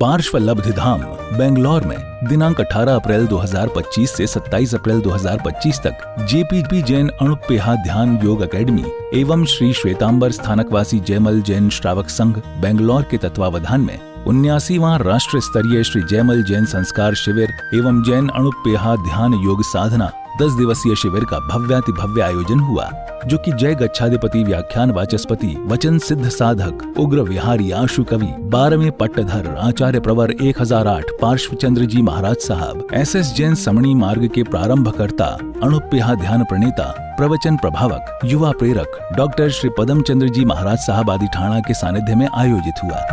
पार्श्वलब्धिधाम बेंगलोर में दिनांक 18 अप्रैल 2025 से 27 अप्रैल 2025 तक जेपीपी जैन अणुपेहा ध्यान योग एकेडमी एवं श्री श्वेतांबर स्थानकवासी जयमल जैन श्रावक संघ बेंगलोर के तत्वावधान में 79वां राष्ट्र स्तरीय श्री जयमल जैन संस्कार शिविर एवं जैन अणुपेहा ध्यान योग साधना 10 दिवसीय शिविर का भव्यातिभव्य आयोजन हुआ, जो कि जय गच्छाधिपति व्याख्यान वाचस्पति वचन सिद्ध साधक उग्र विहारी आशु कवि 12वें पट्टधर आचार्य प्रवर 1008 पार्श्वचंद्र जी महाराज साहब SS जैन समणी मार्ग के प्रारंभकर्ता अणुपेहा ध्यान प्रणेता प्रवचन प्रभावक युवा प्रेरक डॉक्टर श्री पदम चंद्र जी महाराज साहब आदि ठाणा के सानिध्य में आयोजित हुआ।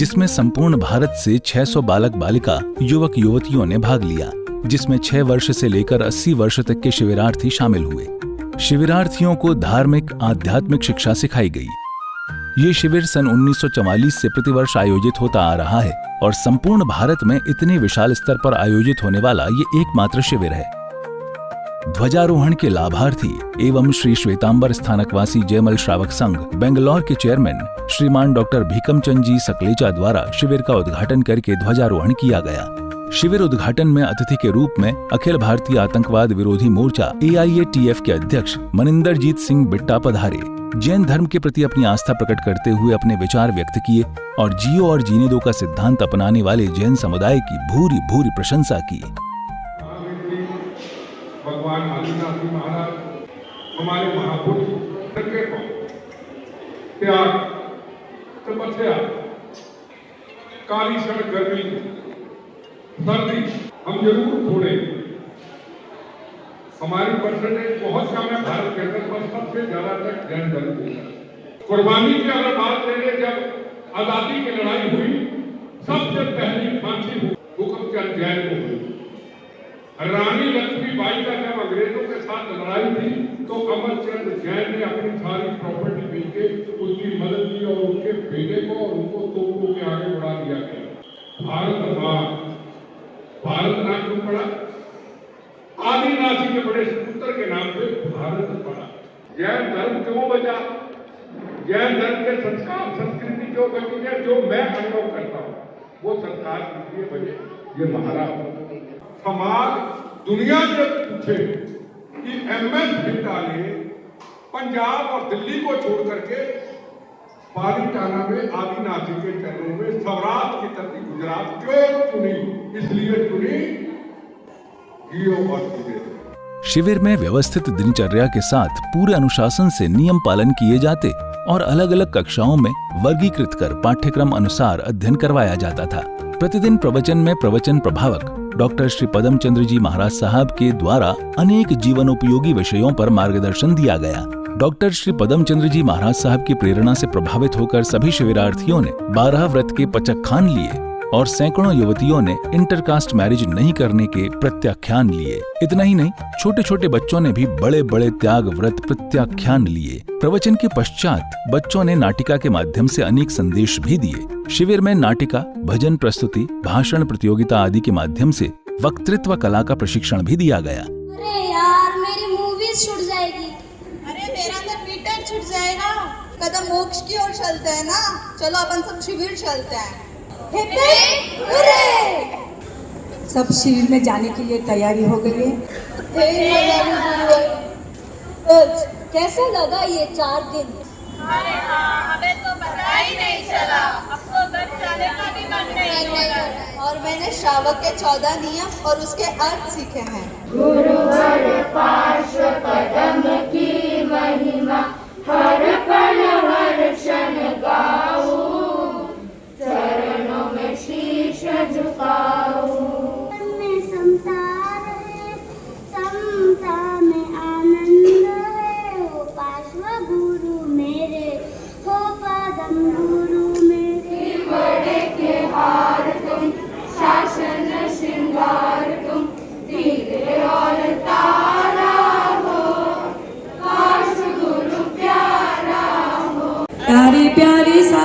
जिसमें संपूर्ण भारत से 600 बालक बालिका युवक युवतियों ने भाग लिया, जिसमें 6 वर्ष से लेकर 80 वर्ष तक के शिविरार्थी शामिल हुए। शिविरार्थियों को धार्मिक आध्यात्मिक शिक्षा सिखाई गई। ये शिविर सन 1944 से प्रतिवर्ष आयोजित होता आ रहा है और संपूर्ण भारत में इतने विशाल स्तर पर आयोजित होने वाला ये एकमात्र शिविर है। ध्वजारोहण के लाभार्थी एवं श्री श्वेतांबर स्थानकवासी जयमल श्रावक संघ बेंगलोर के चेयरमैन श्रीमान डॉक्टर भीकमचंद जी सकलेचा द्वारा शिविर का उद्घाटन करके ध्वजारोहण किया गया। शिविर उद्घाटन में अतिथि के रूप में अखिल भारतीय आतंकवाद विरोधी मोर्चा AIATF के अध्यक्ष मनिंदरजीत सिंह बिट्टा पधारे। जैन धर्म के प्रति अपनी आस्था प्रकट करते हुए अपने विचार व्यक्त किए और जियो और जीने दो का सिद्धांत अपनाने वाले जैन समुदाय की भूरी भूरी प्रशंसा की। भगवान आदिनाथ जी महाराज हमारे महापुरुष त्याग तपस्या काली सड़क गर्मी सर्दी हम जरूर छोड़े। हमारी परसेंटेज बहुत कम है भारत के अंदर, पर सबसे ज्यादा तक जैन धर्म की कुर्बानी की अगर बात करें, जब आजादी की लड़ाई हुई सबसे पहली फांसी हुकमचंद जैन को हुई। रानी लक्ष्मीबाई का जब अंग्रेजों के साथ लड़ाई थी तो अमरचंद जैन ने अपनी सारी प्रॉपर्टी बेच के उसकी मदद की और उसके बेटे को और उनको तोपों के आगे बढ़ा दिया गया। भारत नाम क्यों पड़ा? आदिनाथ जी के बड़े पुत्र के नाम पे भारत पड़ा। जैन धर्म क्यों बचा? जैन धर्म के संस्कार संस्कृति क्यों बची है? जो मैं अनुभव करता हूँ वो संस्कार इसलिए बचे, ये महाराज समाज दुनिया जब पूछे कि MS बिट्टा ने पंजाब और दिल्ली को छोड़ करके पालीताना में आदिनाथ जी के चरणों में सौराष्ट्र की धरती गुजरात क्यों चुनी? इसलिए चुनी जियो और जीने दो। शिविर में व्यवस्थित दिनचर्या के साथ पूरे अनुशासन से नियम पालन किए जाते और अलग अलग कक्षाओं में वर्गीकृत कर पाठ्यक्रम अनुसार अध्ययन करवाया जाता था। प्रतिदिन प्रवचन में प्रवचन प्रभावक डॉक्टर श्री पदम चंद्र जी महाराज साहब के द्वारा अनेक जीवनोपयोगी विषयों पर मार्गदर्शन दिया गया। डॉक्टर श्री पदम चंद्र जी महाराज साहब की प्रेरणा से प्रभावित होकर सभी शिविरार्थियों ने 12 व्रत के पचक्खान लिए और सैकड़ों युवतियों ने इंटरकास्ट मैरिज नहीं करने के प्रत्याख्यान लिए। इतना ही नहीं, छोटे छोटे बच्चों ने भी बड़े बड़े त्याग व्रत प्रत्याख्यान लिए। प्रवचन के पश्चात बच्चों ने नाटिका के माध्यम से अनेक संदेश भी दिए। शिविर में नाटिका, भजन प्रस्तुति, भाषण प्रतियोगिता आदि के माध्यम से वक्तृत्व कला का प्रशिक्षण भी दिया गया। अरे यार, मेरी मूवीज छूट जाएगी। अरे मेरा तो ट्विटर छूट जाएगा। कदम मोक्ष की ओर चलते हैं ना, चलो अपन सब शिविर चलते हैं। सब शिविर में जाने के लिए तैयारी हो गई है। कैसा लगा ये 4 दिन? अरे हाँ, हमें तो पता ही नहीं चला। अब तो घर जाने का भी मन नहीं हो रहा। और मैंने श्रावक के 14 नियम और उसके अर्थ सीखे हैं। गुरुवर पार्श्व पदम की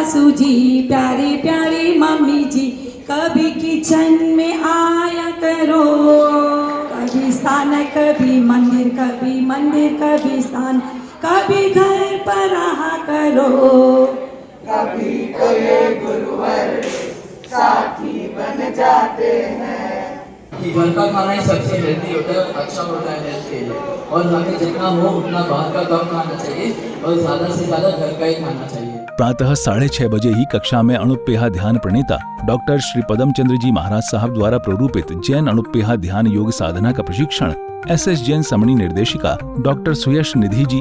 सासू जी, प्यारी प्यारी मम्मी जी, कभी किचन में आया करो, कभी स्थान कभी मंदिर, कभी मंदिर कभी स्थान, कभी घर पर रहा करो, कभी कहे गुरुवर साथी बन जाते हैं। कि घर का खाना ही सबसे हेल्दी होता है, अच्छा होता है हेल्थ के लिए, और हमें जितना हो उतना बाहर का कम खाना चाहिए और ज़्यादा से ज़्यादा घर का ही खाना चाहिए। प्रातः 6:30 बजे ही कक्षा में अणुपेहा ध्यान प्रणेता डॉक्टर श्री पदम चंद्र जी महाराज साहब द्वारा प्ररूपित जैन अणुपेहा ध्यान योग साधना का प्रशिक्षण SS जैन समणी निर्देशिका डॉक्टर सुयश निधि जी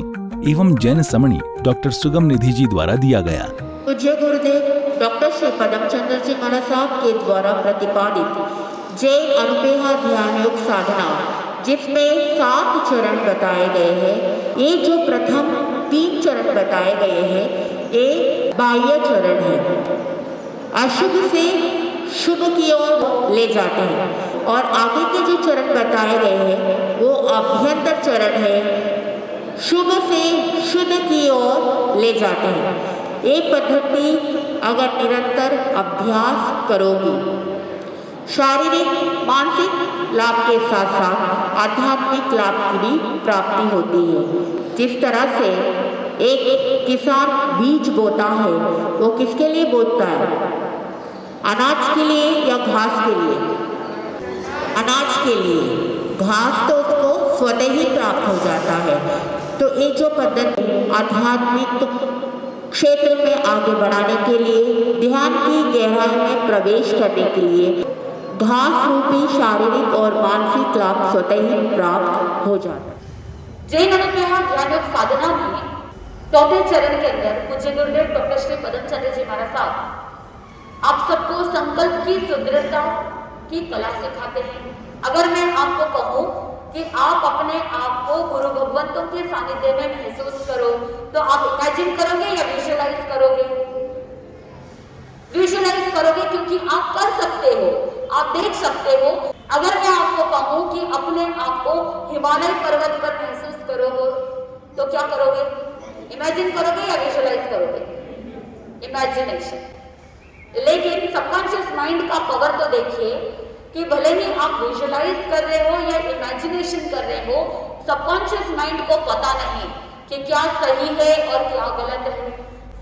एवं जैन समणी डॉक्टर सुगम निधि जी द्वारा दिया गया। पूज्य गुरुदेव डॉक्टर श्री पदम चंद्र जी महाराज साहब के द्वारा प्रतिपादित जैन अणुपेहा ध्यान योग साधना, जिसमें 7 चरण बताए गए हैं। ये जो प्रथम 3 चरण बताए गए हैं, ये बाह्य चरण है, अशुभ से शुभ की ओर ले जाते हैं, और आगे के जो चरण बताए गए हैं वो अभ्यंतर चरण है, शुभ से शुद्ध की ओर ले जाते हैं। ये पद्धति अगर निरंतर अभ्यास करोगी, शारीरिक मानसिक लाभ के साथ साथ आध्यात्मिक लाभ की भी प्राप्ति होती है। जिस तरह से एक किसान बीज बोता है, वो किसके लिए बोता है? अनाज के लिए या घास के लिए? अनाज के लिए। घास तो उसको स्वतः ही प्राप्त हो जाता है। तो ये जो पद्धति आध्यात्मिक क्षेत्र में आगे बढ़ाने के लिए, ध्यान की गहराई में प्रवेश करने के लिए घास रूपी शारीरिक और मानसिक लाभ स्वतः ही प्राप्त हो जाता है। जैन अणुपेहा ध्यान योग साधना में 4थे चरण के अंदर पूज्य गुरुदेव डॉक्टर श्री पदम चंद्र जी महाराज साहब आप सबको संकल्प की सुदृढ़ता की कला सिखाते हैं। अगर मैं आपको कहूँ कि आप अपने आप को गुरु भगवंतों के सानिध्य में महसूस करो, तो आप इमेजिन करोगे या विजुअलाइज करोगे? विजुअलाइज करोगे, क्योंकि आप कर सकते हो, आप देख सकते हो। अगर मैं आपको कहूँ कि अपने आप को हिमालय पर्वत पर महसूस करोगे, तो क्या करोगे? इमेजिन करोगे या विजुअलाइज करोगे? इमेजिनेशन। लेकिन सबकॉन्शियस माइंड का पावर तो देखिए कि भले ही आप विजुअलाइज कर रहे हो या इमेजिनेशन कर रहे हो, सबकॉन्शियस माइंड को पता नहीं कि क्या सही है और क्या गलत है।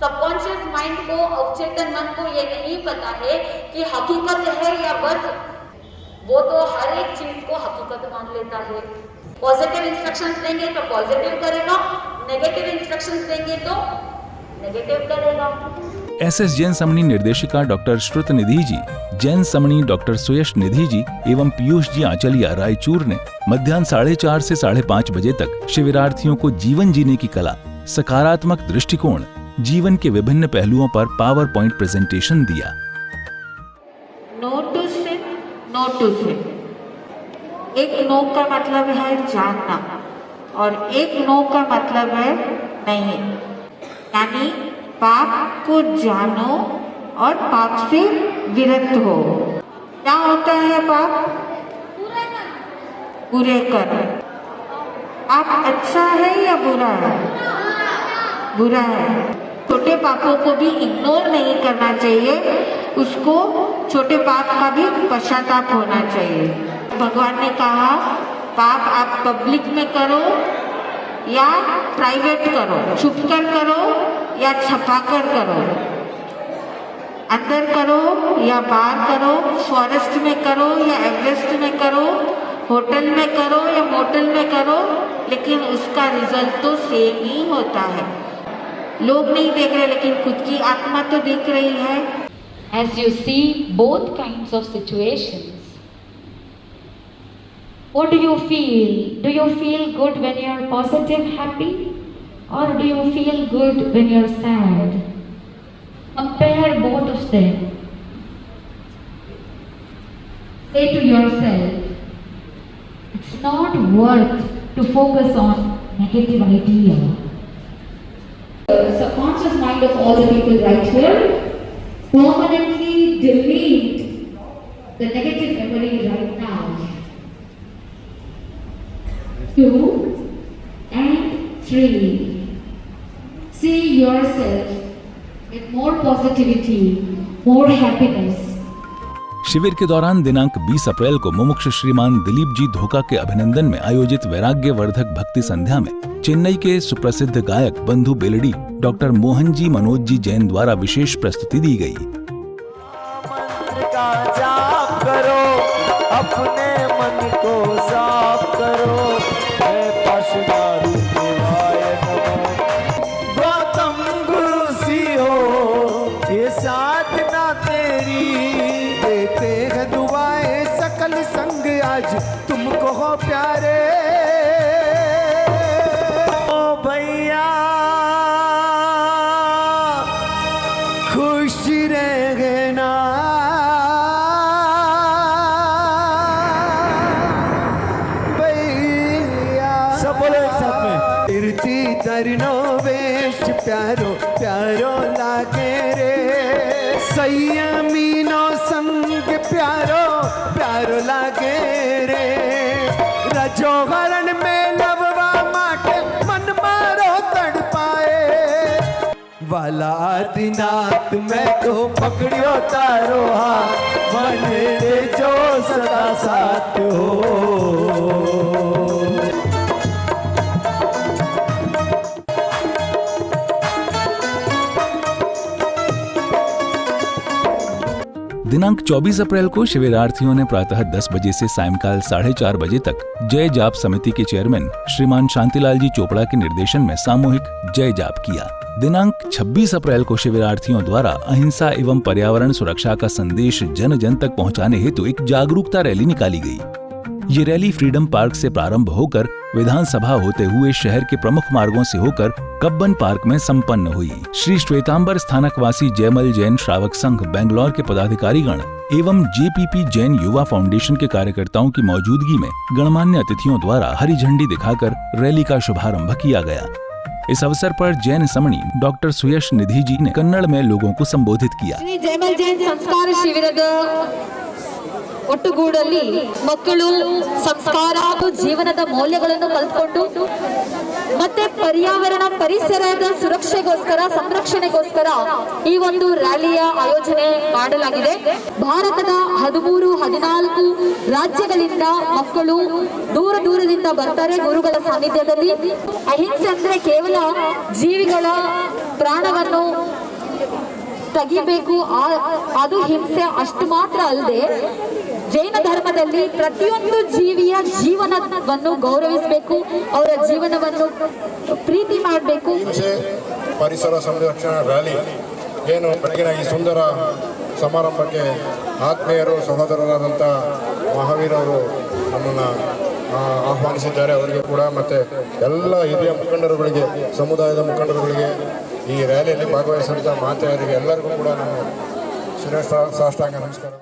सबकॉन्शियस माइंड को, अवचेतन मन को ये नहीं पता है कि हकीकत है या बस, वो तो हर एक चीज को हकीकत मान लेता है। पॉजिटिव इंस्ट्रक्शंस देंगे तो पॉजिटिव करेगा, नेगेटिव इंस्ट्रक्शंस देंगे तो नेगेटिव करेगा। SS जैन समणी निर्देशिका डॉक्टर श्रुत निधि जी, जैन समणी डॉक्टर सुयश निधि जी एवं पीयूष जी आंचलिया रायचूर ने मध्याह्न 4:30 से 5:30 बजे तक शिविरार्थियों को जीवन जीने की कला, सकारात्मक दृष्टिकोण, जीवन के विभिन्न पहलुओं पर पावर पॉइंट प्रेजेंटेशन दिया। No to sin, no to sin. एक नो का मतलब है जानना और एक नो का मतलब है नहीं। यानी पाप को जानो और पाप से विरत हो। क्या होता है पाप? बुरे कर्म। पाप अच्छा है या बुरा है? बुरा है। छोटे पापों को भी इग्नोर नहीं करना चाहिए, उसको छोटे पाप का भी पश्चाताप होना चाहिए। भगवान ने कहा पाप आप पब्लिक में करो या प्राइवेट करो, छुपकर करो या छपाकर करो, अंदर करो या बाहर करो, फॉरेस्ट में करो या एवरेस्ट में करो, होटल में करो या मोटल में करो, लेकिन उसका रिजल्ट तो सेम ही होता है। लोग नहीं देख रहे, लेकिन खुद की आत्मा तो देख रही है। As you see both kinds of situations, what do you feel? Do you feel good when you are positive, happy? Or do you feel good when you are sad? Compare both of them. Say to yourself, it's not worth to focus on negative idea. The subconscious mind of all the people right here permanently delete the negative memory right now. 2 and 3. See yourself with more positivity, more happiness. शिविर के दौरान दिनांक 20 अप्रैल को मुमुक्ष श्रीमान दिलीप जी धोखा के अभिनंदन में आयोजित वैराग्य वर्धक भक्ति संध्या में चेन्नई के सुप्रसिद्ध गायक बंधु बेलडी डॉक्टर मोहन जी मनोज जी जैन द्वारा विशेष प्रस्तुति दी गई। मंत्र का जाप करो, अपने मन को साफ करो, हे पशुदारू देवाय नमः। गौतम गुरु सी हो ये साधना तेरी, देते हैं दुआएं सकल संग आज तुमको हो प्यारे। ओ भैया खुश रहना, भैया सब बोलो एक साथ में। कीर्ति तरनो वेश प्यारो प्यारो लागे रे, संयमीनो संग प्यारो प्यारो लागे रे। रजोहरण में लववा माटे मन मारो तड़पाए, वाला आदिनाथ मैं तो पकड़ियो तारो हाथ, मन रे जो सदा साथ हो। दिनांक 24 अप्रैल को शिविरार्थियों ने प्रातः 10 बजे से सायंकाल 4:30 बजे तक जय जाप समिति के चेयरमैन श्रीमान शांतिलाल जी चोपड़ा के निर्देशन में सामूहिक जय जाप किया। दिनांक 26 अप्रैल को शिविरार्थियों द्वारा अहिंसा एवं पर्यावरण सुरक्षा का संदेश जन जन तक पहुंचाने हेतु एक जागरूकता रैली निकाली गई। ये रैली फ्रीडम पार्क से प्रारंभ होकर विधानसभा होते हुए शहर के प्रमुख मार्गों से होकर कब्बन पार्क में संपन्न हुई। श्री श्वेतांबर स्थानकवासी जयमल जैन श्रावक संघ बेंगलौर के पदाधिकारीगण एवं जेपीपी जैन युवा फाउंडेशन के कार्यकर्ताओं की मौजूदगी में गणमान्य अतिथियों द्वारा हरी झंडी दिखाकर रैली का शुभारंभ किया गया। इस अवसर पर जैन समणी डॉक्टर सुयश निधि जी ने कन्नड़ में लोगों को संबोधित किया। श्री जयमल जैन संस्कार शिविರದ ಒಟ್ಟುಗೂಡಲ್ಲಿ ಮಕ್ಕಳು ಸಂಸ್ಕಾರ ಹಾಗೂ ಜೀವನದ ಮೌಲ್ಯಗಳನ್ನು ಕಲಿತುಕೊಂಡು ಮತ್ತೆ ಪರ್ಯಾವರಣ ಪರಿಸರದ ಸುರಕ್ಷೆಗೋಸ್ಕರ ಸಂರಕ್ಷಣೆಗೋಸ್ಕರ ಈ ಒಂದು ರ್ಯಾಲಿಯ ಆಯೋಜನೆ ಮಾಡಲಾಗಿದೆ। ಭಾರತದ 13-14 ರಾಜ್ಯಗಳಿಂದ ಮಕ್ಕಳು ದೂರ ದೂರದಿಂದ ಬರ್ತಾರೆ ಗುರುಗಳ ಸಾನ್ನಿಧ್ಯದಲ್ಲಿ। ಅಹಿಂಸೆ ಅಂದ್ರೆ ಕೇವಲ ಜೀವಿಗಳ ಪ್ರಾಣವನ್ನು ತೆಗಿಬೇಕು, ಅದು ಹಿಂಸೆ ಅಷ್ಟು ಮಾತ್ರ ಅಲ್ಲದೆ ಜೈನ ಧರ್ಮದಲ್ಲಿ ಪ್ರತಿಯೊಂದು ಜೀವಿಯ ಜೀವನವನ್ನು ಗೌರವಿಸಬೇಕು, ಅವರ ಜೀವನವನ್ನು ಪ್ರೀತಿ ಮಾಡಬೇಕು। ಪರಿಸರ ಸಂರಕ್ಷಣಾ ರ್ಯಾಲಿ ಏನು ಬೆಳಗಿನ ಈ ಸುಂದರ ಸಮಾರಂಭಕ್ಕೆ ಆತ್ಮೀಯರು ಸಹೋದರರಾದಂಥ ಮಹಾವೀರ್ ಅವರು ನಮ್ಮನ್ನು ಆಹ್ವಾನಿಸಿದ್ದಾರೆ। ಅವರಿಗೆ ಕೂಡ ಮತ್ತು ಎಲ್ಲ ಹಿರಿಯ ಮುಖಂಡರುಗಳಿಗೆ, ಸಮುದಾಯದ ಮುಖಂಡರುಗಳಿಗೆ, ಈ ರ್ಯಾಲಿಯಲ್ಲಿ ಭಾಗವಹಿಸಿದಂಥ ಮಾತೆಯರಿಗೆ ಎಲ್ಲರಿಗೂ ಕೂಡ ನಾನು ಸಾಷ್ಟಾಂಗ ನಮಸ್ಕಾರ।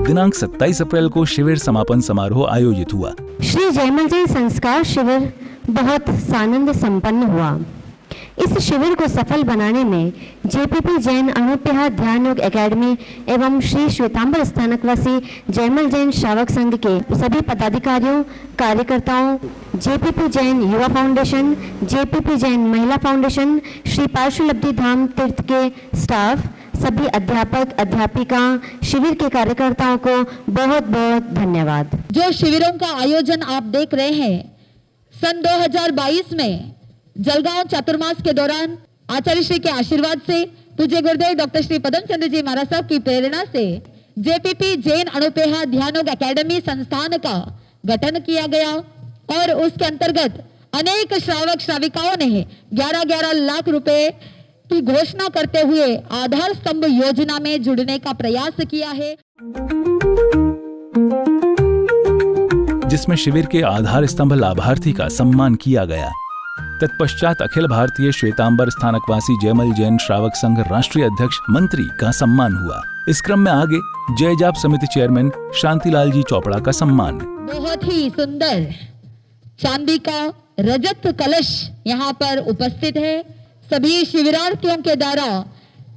दिनांक 27 अप्रैल को शिविर समापन समारोह आयोजित हुआ। श्री जयमल जैन संस्कार शिविर बहुत सानंद संपन्न हुआ। इस शिविर को सफल बनाने में जेपीपी जैन अनुपेहा ध्यान योग एकेडमी एवं श्री श्वेतांबर स्थानकवासी जयमल जैन श्रावक संघ के सभी पदाधिकारियों, कार्यकर्ताओं, जेपीपी जैन युवा फाउंडेशन, जेपीपी जैन महिला फाउंडेशन, श्री पार्श्वलब्धि धाम तीर्थ के स्टाफ, सभी अध्यापक, अध्यापिका, शिविर के कार्यकर्ताओं को बहुत बहुत धन्यवाद। जो शिविरों का आयोजन आप देख रहे हैं, सन 2022 में जलगांव चातुर्मास के दौरान आचार्य श्री के आशीर्वाद से पूज्य गुरुदेव डॉक्टर श्री पदम चंद्र जी महाराज साहब की प्रेरणा से जेपीपी जैन अनुपेहा ध्यान योग एकेडमी संस्थान का गठन किया गया और उसके अंतर्गत अनेक श्रावक श्राविकाओं ने 11-11 लाख रुपए की घोषणा करते हुए आधार स्तंभ योजना में जुड़ने का प्रयास किया है, जिसमें शिविर के आधार स्तंभ लाभार्थी का सम्मान किया गया। तत्पश्चात अखिल भारतीय श्वेतांबर स्थानकवासी जयमल जैन श्रावक संघ राष्ट्रीय अध्यक्ष मंत्री का सम्मान हुआ। इस क्रम में आगे जय जाप समिति चेयरमैन शांतिलाल जी चोपड़ा का सम्मान। बहुत ही सुंदर चांदी का रजत कलश यहाँ पर उपस्थित है। सभी शिविरार्थियों के द्वारा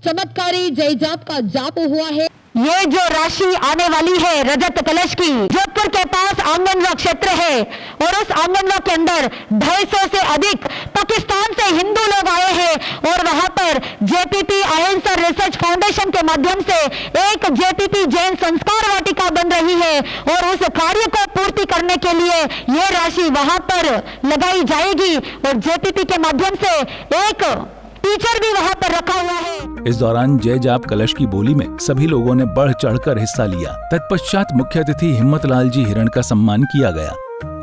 चमत्कारी जय जाप का जाप हुआ है। ये जो राशि आने वाली है रजत कलश की, जोधपुर के पास आंगनवा क्षेत्र है और उस आंगनवा के अंदर 250 से अधिक पाकिस्तान से हिंदू लोग आए हैं और वहां पर जेपीपी अहिंसा रिसर्च फाउंडेशन के माध्यम से एक जेपीपी जैन संस्कार वाटिका बन रही है और उस कार्य को पूर्ति करने के लिए ये राशि वहां पर लगाई जाएगी और जेपीपी के माध्यम से एक टीचर भी वहां पर रखा हुआ है। इस दौरान जय जाप कलश की बोली में सभी लोगों ने बढ़ चढ़कर हिस्सा लिया। तत्पश्चात मुख्य अतिथि हिम्मतलाल जी हिरण का सम्मान किया गया।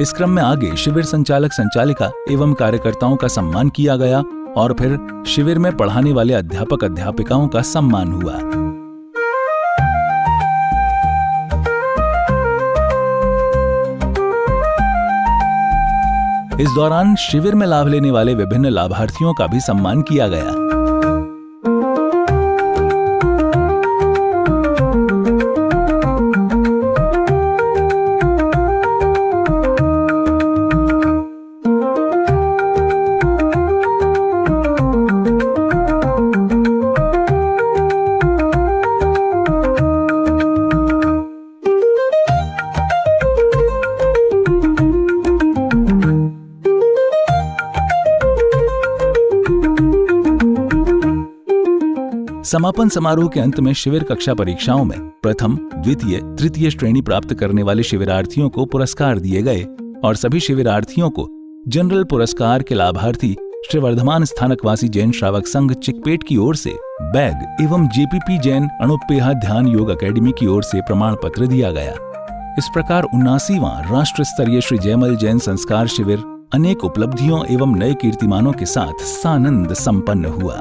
इस क्रम में आगे शिविर संचालक संचालिका एवं कार्यकर्ताओं का सम्मान किया गया और फिर शिविर में पढ़ाने वाले अध्यापक अध्यापिकाओं का सम्मान हुआ। इस दौरान शिविर में लाभ लेने वाले विभिन्न लाभार्थियों का भी सम्मान किया गया। समापन समारोह के अंत में शिविर कक्षा परीक्षाओं में प्रथम, द्वितीय, तृतीय श्रेणी प्राप्त करने वाले शिविरार्थियों को पुरस्कार दिए गए और सभी शिविरार्थियों को जनरल पुरस्कार के लाभार्थी श्री वर्धमान स्थानकवासी जैन श्रावक संघ चिकपेट की ओर से बैग एवं जेपीपी जैन अणुपेहा ध्यान योग अकेडमी की ओर से प्रमाण पत्र दिया गया। इस प्रकार 79वां राष्ट्र स्तरीय श्री जयमल जैन संस्कार शिविर अनेक उपलब्धियों एवं नए कीर्तिमानों के साथ सानंद संपन्न हुआ।